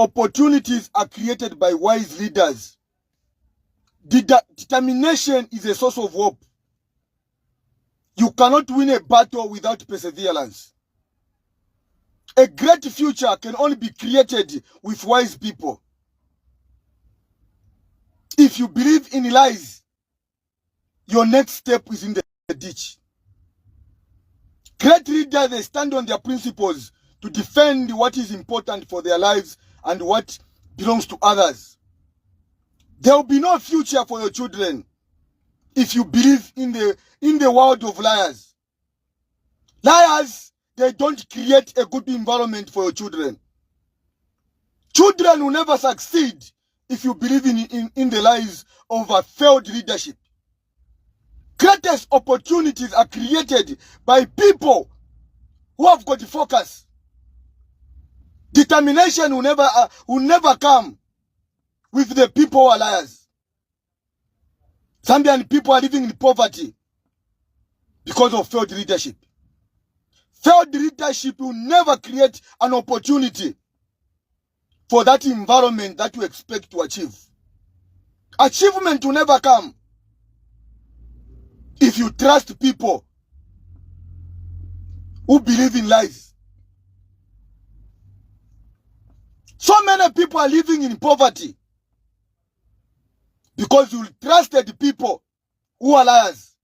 opportunities are created by wise leaders. Determination is a source of hope. You cannot win a battle without perseverance. A great future can only be created with wise people. If you believe in lies, your next step is in the ditch. Great leaders, they stand on their principles to defend what is important for their lives and what belongs to others. There will be no future for your children if you believe in the world of liars. Liars, they don't create a good environment for your children. Children will never succeed if you believe in the lies of a failed leadership. Greatest opportunities are created by people who have got focus. Determination will never come with the people who are liars. Zambian people are living in poverty because of failed leadership. Failed leadership will never create an opportunity for that environment that you expect to achieve. Achievement will never come if you trust people who believe in lies. So many people are living in poverty because you trusted people who are liars.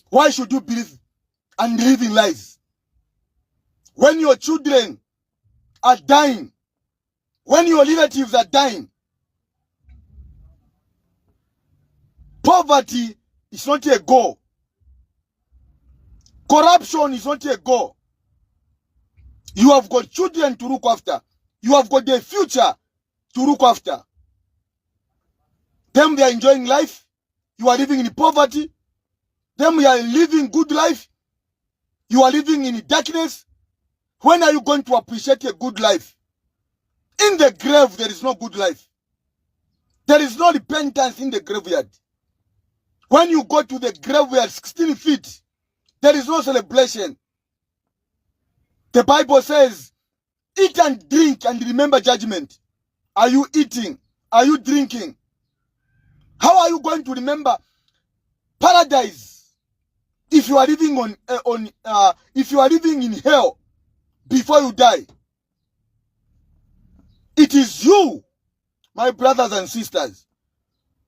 Why should you believe and live in lies? When your children are dying, when your relatives are dying, poverty is not a goal. Corruption is not a goal. You have got children to look after. You have got a future to look after. Them, they are enjoying life. You are living in poverty. Them, we are living good life. You are living in darkness. When are you going to appreciate a good life? In the grave, there is no good life. There is no repentance in the graveyard. When you go to the graveyard 16 feet, there is no celebration. The Bible says, eat and drink and remember judgment. Are you eating? Are you drinking? How are you going to remember paradise if you are living if you are living in hell before you die? It is you, my brothers and sisters,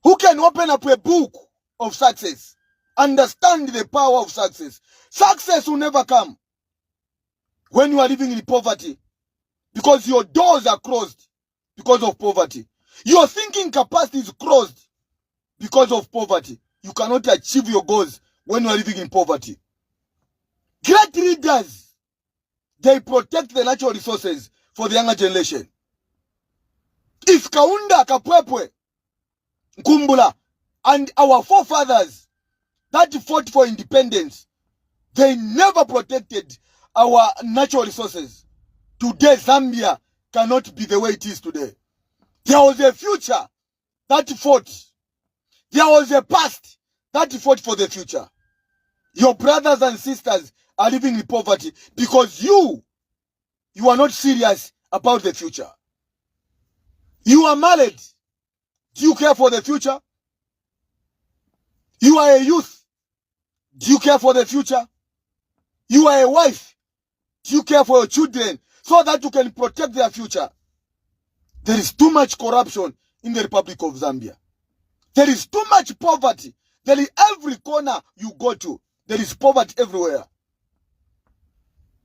who can open up a book of success, understand the power of success. Success will never come when you are living in poverty, because your doors are closed because of poverty. Your thinking capacity is closed because of poverty. You cannot achieve your goals when you are living in poverty. Great leaders, they protect the natural resources for the younger generation. If Kaunda, Kapwepwe, Nkumbula, and our forefathers that fought for independence, they never protected our natural resources, today Zambia cannot be the way it is today. There was a future that fought. There was a past that fought for the future. Your brothers and sisters are living in poverty because you are not serious about the future. You are married. Do you care for the future? You are a youth. Do you care for the future? You are a wife. Do you care for your children so that you can protect their future? There is too much corruption in the Republic of Zambia. There is too much poverty. There is every corner you go to. There is poverty everywhere.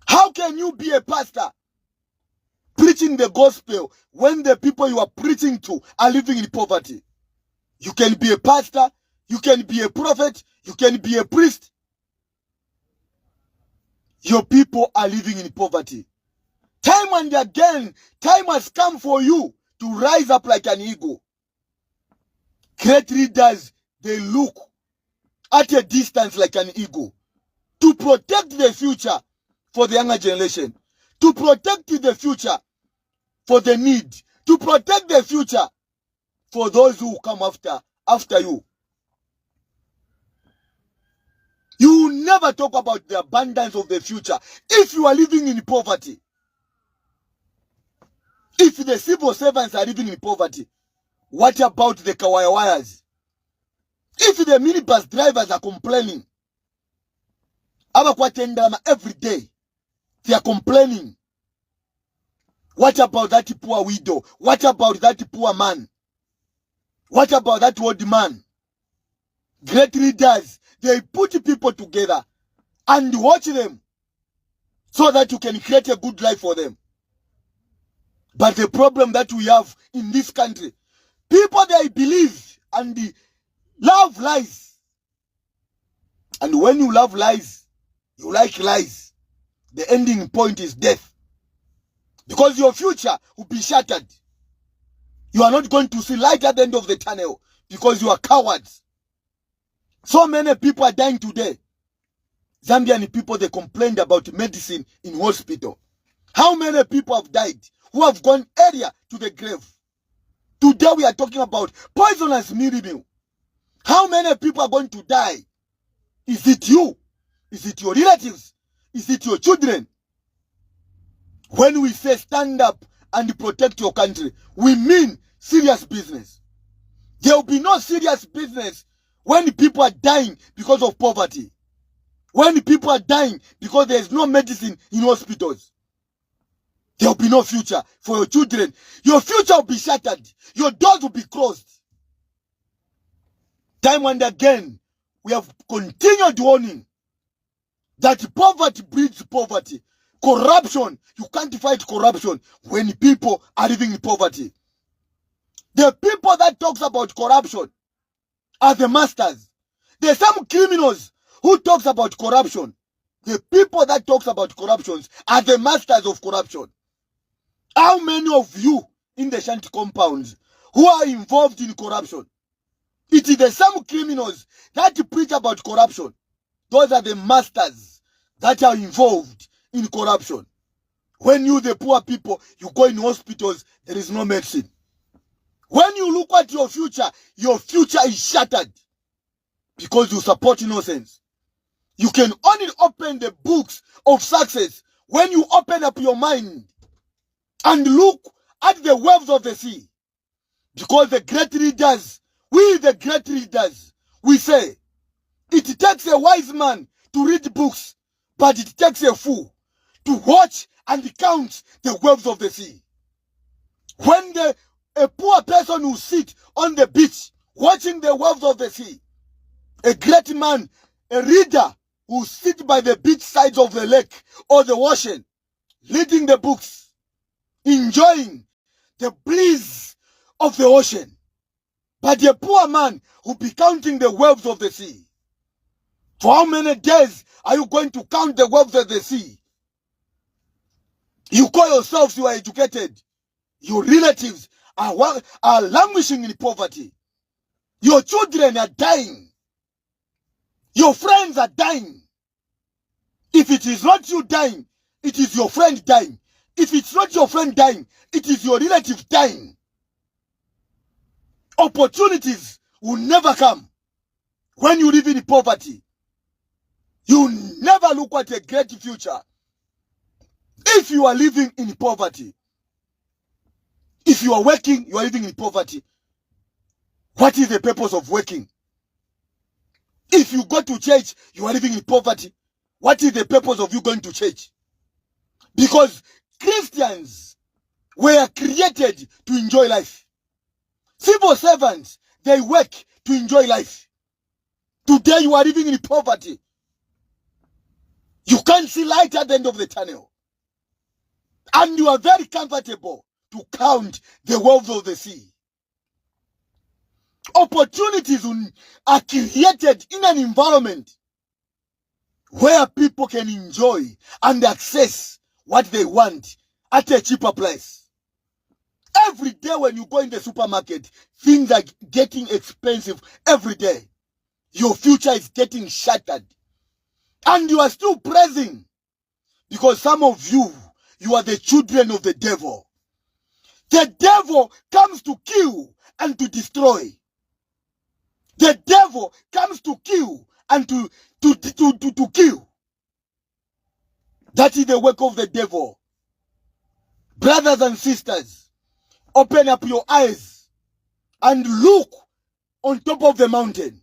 How can you be a pastor preaching the gospel when the people you are preaching to are living in poverty? You can be a pastor, you can be a prophet, you can be a priest. Your people are living in poverty. Time and again, time has come for you to rise up like an eagle. Great leaders, they look at a distance like an eagle to protect the future for the younger generation, to protect the future for the need, to protect the future for those who come after you. You will never talk about the abundance of the future if you are living in poverty. If the civil servants are living in poverty, what about the kawaya wires? If the minibus drivers are complaining, every day, they are complaining. What about that poor widow? What about that poor man? What about that old man? Great leaders, they put people together and watch them so that you can create a good life for them. But the problem that we have in this country, people, they believe and love lies. And when you love lies, you like lies, the ending point is death. Because your future will be shattered. You are not going to see light at the end of the tunnel because you are cowards. So many people are dying today. Zambian people, they complained about medicine in hospital. How many people have died who have gone earlier to the grave? Today we are talking about poisonous meal. How many people are going to die? Is it you? Is it your relatives? Is it your children? When we say stand up and protect your country, we mean serious business. There will be no serious business when people are dying because of poverty. When people are dying because there is no medicine in hospitals. There will be no future for your children. Your future will be shattered. Your doors will be closed. Time and again, we have continued warning that poverty breeds poverty. Corruption, you can't fight corruption when people are living in poverty. The people that talks about corruption are the masters. There are some criminals who talks about corruption. The people that talks about corruptions are the masters of corruption. How many of you in the Shanti compounds who are involved in corruption? It is the same criminals that preach about corruption. Those are the masters that are involved in corruption. When you, the poor people, you go in hospitals, there is no medicine. When you look at your future is shattered because you support innocence. You can only open the books of success when you open up your mind and look at the waves of the sea. Because the great leaders, we the great leaders, we say, it takes a wise man to read books, but it takes a fool to watch and count the waves of the sea. When a poor person will sit on the beach watching the waves of the sea, a great man, a reader, will sit by the beach sides of the lake or the ocean, reading the books, enjoying the breeze of the ocean. But a poor man will be counting the waves of the sea. For how many days are you going to count the waves of the sea? You call yourselves you are educated. Your relatives are languishing in poverty. Your children are dying. Your friends are dying. If it is not you dying, it is your friend dying. If it's not your friend dying, it is your relative dying. Opportunities will never come when you live in poverty. You never look at a great future if you are living in poverty. If you are working, you are living in poverty. What is the purpose of working? If you go to church, you are living in poverty. What is the purpose of you going to church? Because Christians were created to enjoy life. Civil servants, they work to enjoy life. Today you are living in poverty. You can't see light at the end of the tunnel. And you are very comfortable to count the waves of the sea. Opportunities are created in an environment where people can enjoy and access what they want at a cheaper price. Every day when you go in the supermarket, things are getting expensive every day. Your future is getting shattered. And you are still praising because some of you are the children of the devil. The devil comes to kill and to destroy. The devil comes to kill and to to kill. That is the work of the devil. Brothers and sisters, open up your eyes and look on top of the mountain.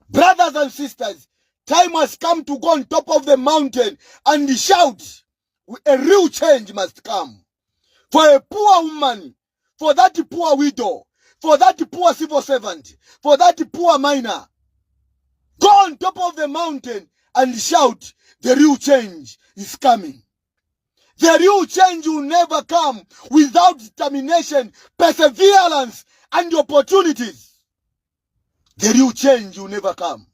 Brothers and sisters, time has come to go on top of the mountain and shout. A real change must come. For a poor woman, for that poor widow, for that poor civil servant, for that poor miner, go on top of the mountain and shout, the real change is coming. The real change will never come without determination, perseverance, and opportunities. The real change will never come.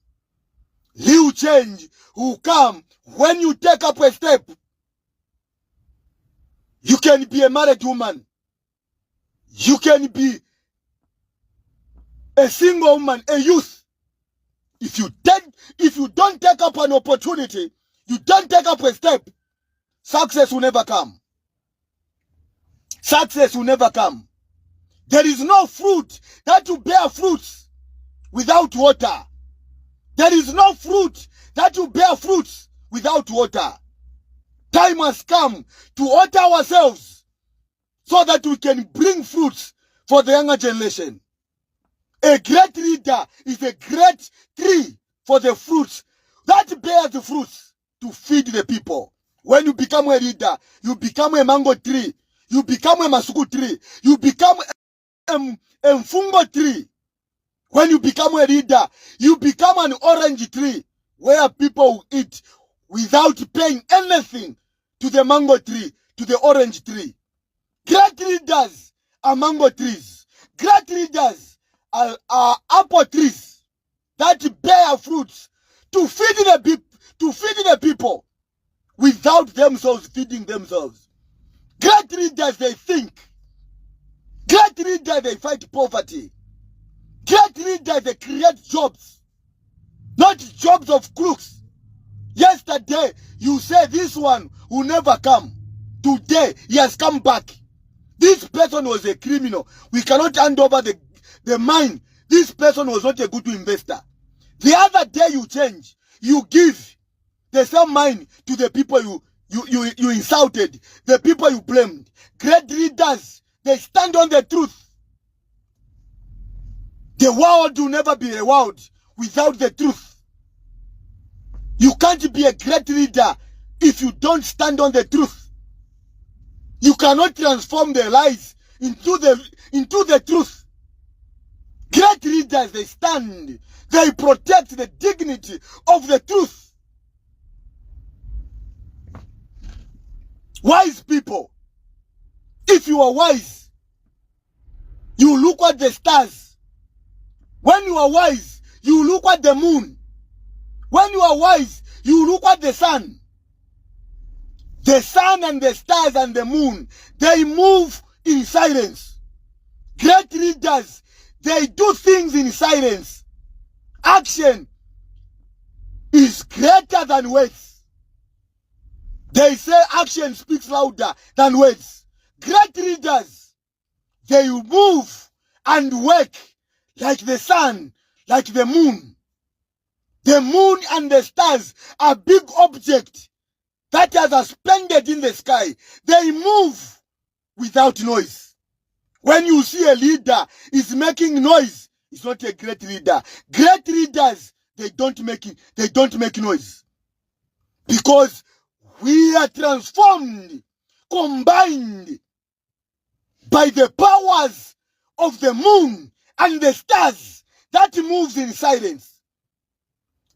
Real change will come when you take up a step. You can be a married woman. You can be a single woman, a youth. If you don't take up an opportunity, you don't take up a step, success will never come. Success will never come. There is no fruit that will bear fruits without water. There is no fruit that will bear fruits without water. Time has come to water ourselves so that we can bring fruits for the younger generation. A great leader is a great tree for the fruits that bears the fruits to feed the people. When you become a leader, you become a mango tree, you become a masuku tree, you become a mfungo tree. When you become a leader, you become an orange tree where people will eat without paying anything to the mango tree, to the orange tree. Great leaders are mango trees. Great leaders are apple trees that bear fruits to feed the people without themselves feeding themselves. Great leaders, they think. Great leaders, they fight poverty. Great leaders, they create jobs, not jobs of crooks. Yesterday, you said this one will never come. Today, he has come back. This person was a criminal. We cannot hand over the mine. This person was not a good investor. The other day you change. You give the same mine to the people you insulted, the people you blamed. Great leaders, they stand on the truth. The world will never be a world without the truth. You can't be a great leader if you don't stand on the truth. You cannot transform the lies into the truth. Great leaders, they stand. They protect the dignity of the truth. Wise people, if you are wise, you look at the stars. When you are wise, you look at the moon. When you are wise, you look at the sun. The sun and the stars and the moon, they move in silence. Great leaders, they do things in silence. Action is greater than words. They say action speaks louder than words. Great leaders, they move and work like the sun, like the moon. The moon and the stars are big objects that are suspended in the sky. They move without noise. When you see a leader is making noise, it's not a great leader. Great leaders, they don't make noise. Because we are transformed, combined by the powers of the moon and the stars that moves in silence.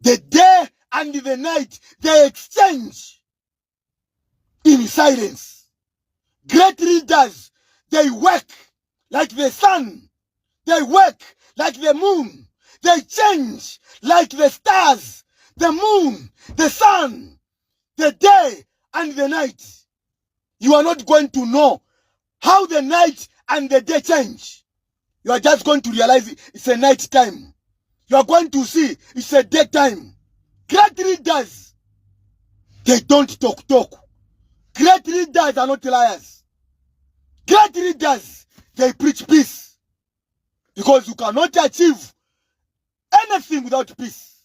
The day and the night, they exchange in silence. Great leaders, they work like the sun. They work like the moon. They change like the stars, the moon, the sun, the day and the night. You are not going to know how the night and the day change. You are just going to realize it's a night time. You are going to see it's a daytime. Great leaders, they don't talk. Great leaders are not liars. Great leaders, they preach peace. Because you cannot achieve anything without peace.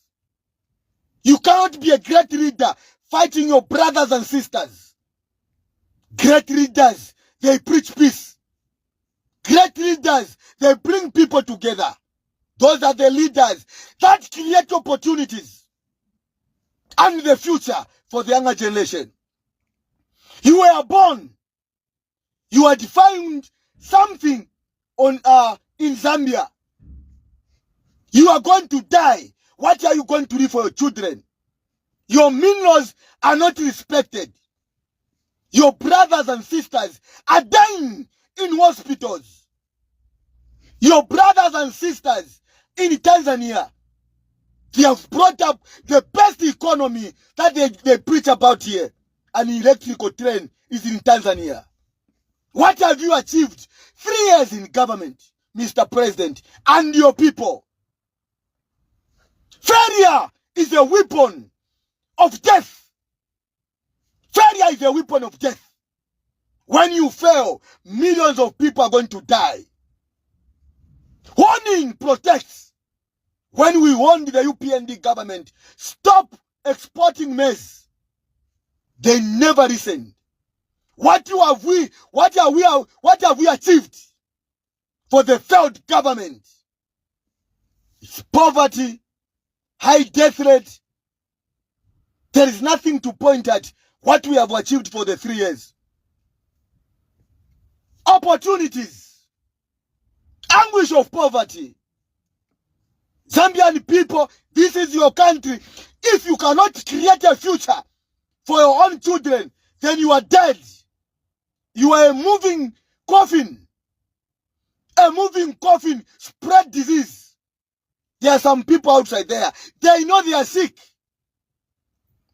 You cannot be a great leader fighting your brothers and sisters. Great leaders, they preach peace. Great leaders, they bring people together. Those are the leaders that create opportunities and the future for the younger generation. You were born. You are defined something on in Zambia. You are going to die. What are you going to do for your children? Your in-laws are not respected. Your brothers and sisters are dying in hospitals. Your brothers and sisters in Tanzania, they have brought up the best economy that they preach about here. An electrical train is in Tanzania. What have you achieved? 3 years in government, Mr. President, and your people. Failure is a weapon of death. Failure is a weapon of death. When you fail, millions of people are going to die. Warning protects. When we warned the UPND government, stop exporting maize, they never listened. What have we achieved for the failed government? It's poverty, high death rate. There is nothing to point at what we have achieved for the 3 years. Opportunities, anguish of poverty. Zambian people, this is your country. If you cannot create a future for your own children, then you are dead. You are a moving coffin. A moving coffin spread disease. There are some people outside there. They know they are sick.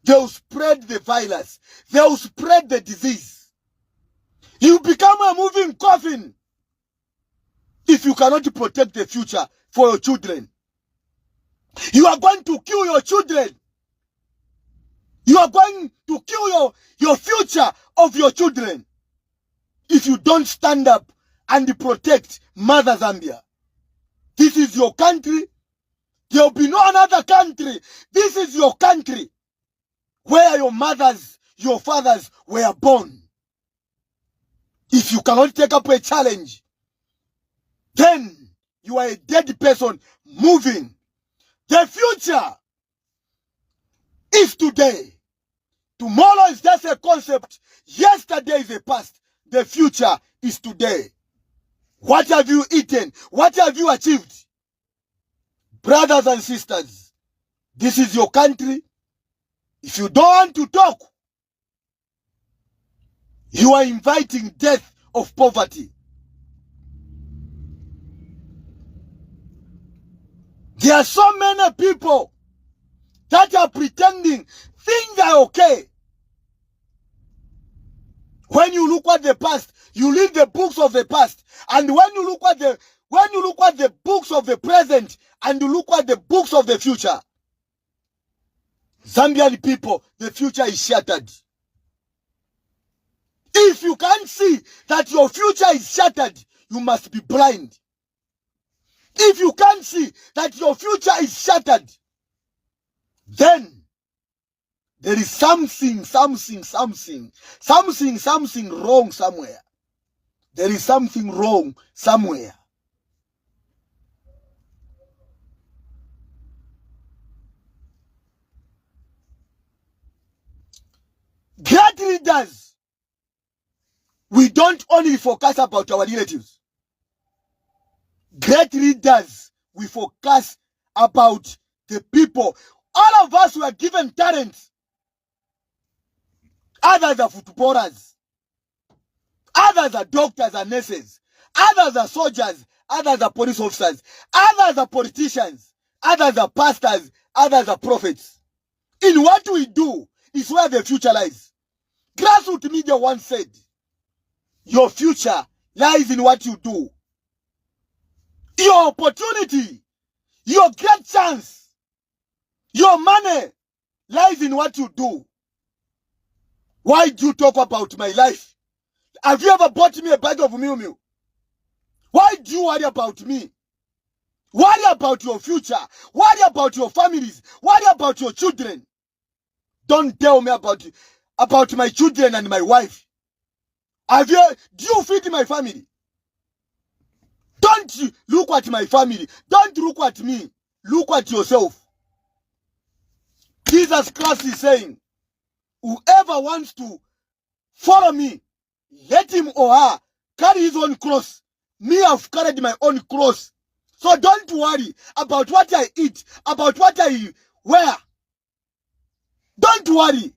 They will spread the virus. They will spread the disease. You become a moving coffin if you cannot protect the future for your children. You are going to kill your children. You are going to kill your future of your children if you don't stand up and protect Mother Zambia. This is your country. There will be no another country. This is your country where your mothers, your fathers were born. If you cannot take up a challenge, then you are a dead person moving. The future is today. Tomorrow is just a concept. Yesterday is a past. The future is today. What have you eaten? What have you achieved? Brothers and sisters, this is your country. If you don't want to talk, you are inviting death of poverty. There are so many people that are pretending things are okay. When you look at the past, you read the books of the past, and when you look at the books of the present, and you look at the books of the future, Zambian people, the future is shattered. If you can't see that your future is shattered, you must be blind. If you can't see that your future is shattered, then there is something wrong somewhere. There is something wrong somewhere. Great leaders, we don't only focus about our relatives. Great leaders, we focus about the people. All of us were given talents. Others are footballers. Others are doctors and nurses. Others are soldiers. Others are police officers. Others are politicians. Others are pastors. Others are prophets. In what we do is where the future lies. Grassroots media once said, your future lies in what you do. Your opportunity, your great chance, your money lies in what you do. Why do you talk about my life? Have you ever bought me a bag of Miu Miu? Why do you worry about me? Worry about your future. Worry about your families. Worry about your children. Don't tell me about my children and my wife. Do you feed my family? Don't look at my family. Don't look at me. Look at yourself. Jesus Christ is saying, whoever wants to follow me, let him or her carry his own cross. Me, I've carried my own cross. So don't worry about what I eat, about what I wear. Don't worry.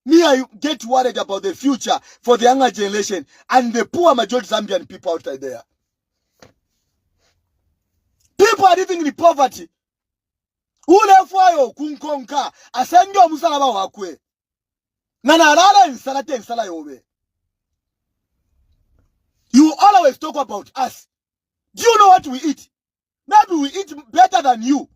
Me, I get worried about the future for the younger generation and the poor majority Zambian people out there. People are living in poverty. Ule fwayo kunkonka asendio musalaba wakwe. Nana alala insalate insala yobe. You always talk about us. Do you know what we eat? Maybe we eat better than you.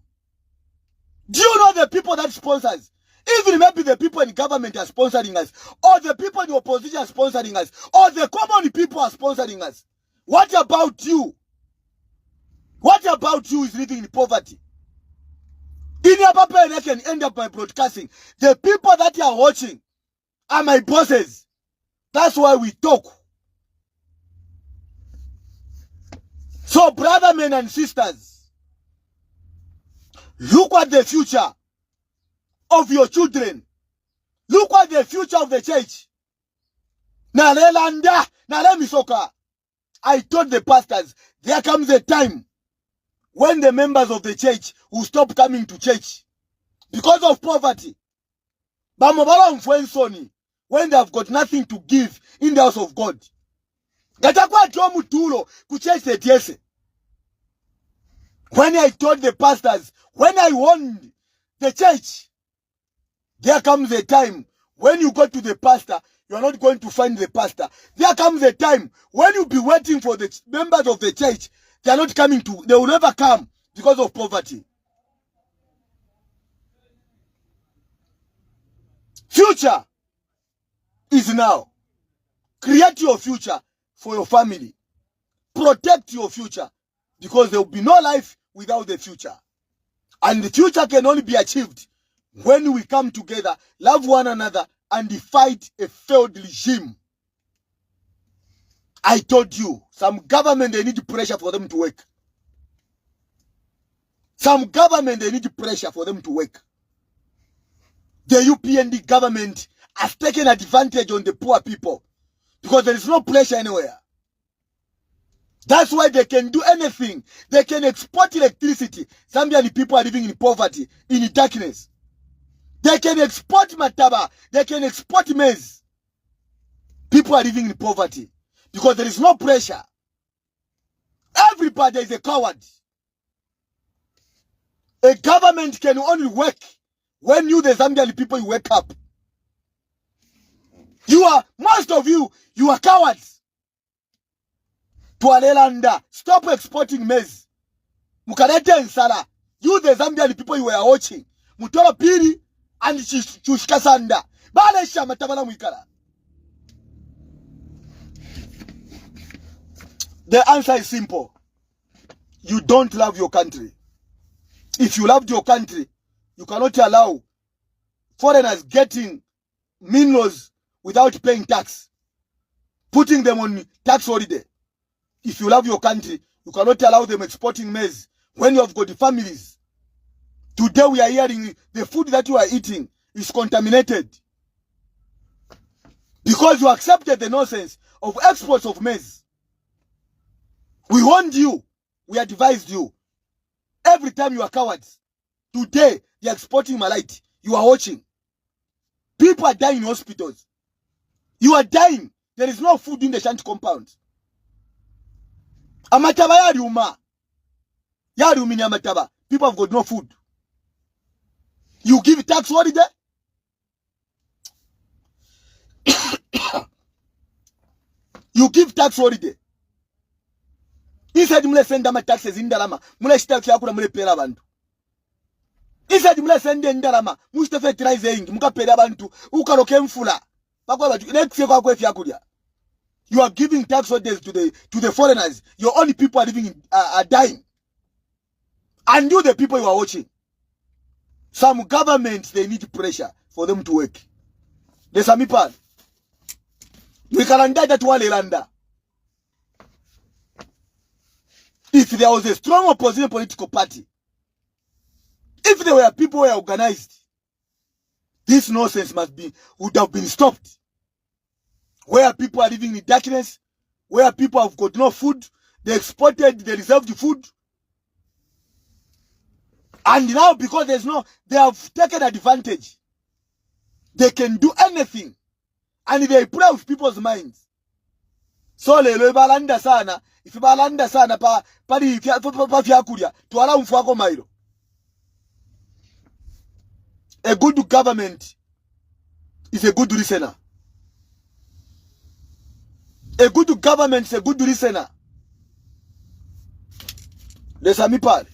Do you know the people that sponsors? Even maybe the people in government are sponsoring us, or the people in the opposition are sponsoring us, or the common people are sponsoring us. What about you? What about you is living in poverty? In your paper, I can end up by broadcasting. The people that you are watching are my bosses. That's why we talk. So, brother, men and sisters, look at the future of your children. Look at the future of the church. I told the pastors, there comes a time when the members of the church will stop coming to church because of poverty. When they have got nothing to give in the house of God. When I told the pastors, when I warned the church, there comes a time when you go to the pastor, you are not going to find the pastor. There comes a time when you be waiting for the members of the church. They are not coming to, they will never come because of poverty. Future is now. Create your future for your family. Protect your future because there will be no life without the future. And the future can only be achieved when we come together, love one another, and fight a failed regime. I told you, some government, they need pressure for them to work. Some government, they need pressure for them to work. The UPND government has taken advantage on the poor people because there is no pressure anywhere. That's why they can do anything. They can export electricity. Zambian people are living in poverty, in darkness. They can export mataba. They can export maize. People are living in poverty because there is no pressure. Everybody is a coward. A government can only work when you, the Zambian people, you wake up. Most of you, you are cowards. Tualelanda, stop exporting maize. Mukarete nsala. You, the Zambian people, you were watching. Mutoro piri and chushkasanda. Balesha matabala mwikala. The answer is simple. You don't love your country. If you loved your country, you cannot allow foreigners getting minerals without paying tax, putting them on tax holiday. If you love your country, you cannot allow them exporting maize when you have got families. Today we are hearing the food that you are eating is contaminated because you accepted the nonsense of exports of maize. We warned you. We advised you. Every time you are cowards. Today, they are exporting malite. You are watching. People are dying in hospitals. You are dying. There is no food in the Shanti compound. Amataba yariuma. Yariumi ni amataba. People have got no food. You give tax holiday? You give tax holiday. Inside mule senda ma taxes indalama. Mule shitaki yakula mule pera abantu. Inside mule senda indalama. Mushite fertilizing. Muka pera abantu. Ukaroke mfula. Bakwa batu. Next kwa kwe fiakulia. You are giving tax holidays to the foreigners. Your only people are living in, are dying. And you, the people you are watching, some governments, they need pressure for them to work. Lesamipal. We can that Walelanda. If there was a strong opposition political party, if there were people who were organized, this nonsense would have been stopped. Where people are living in darkness, where people have got no food, they exported, they reserved the food. And now, because they have taken advantage. They can do anything. And they play with people's minds. So, lelo balanda sana, if balanda sana pa fiakuria, to allow mfuako mailo. A good government is a good listener. A good government is a good listener. Lesamipal.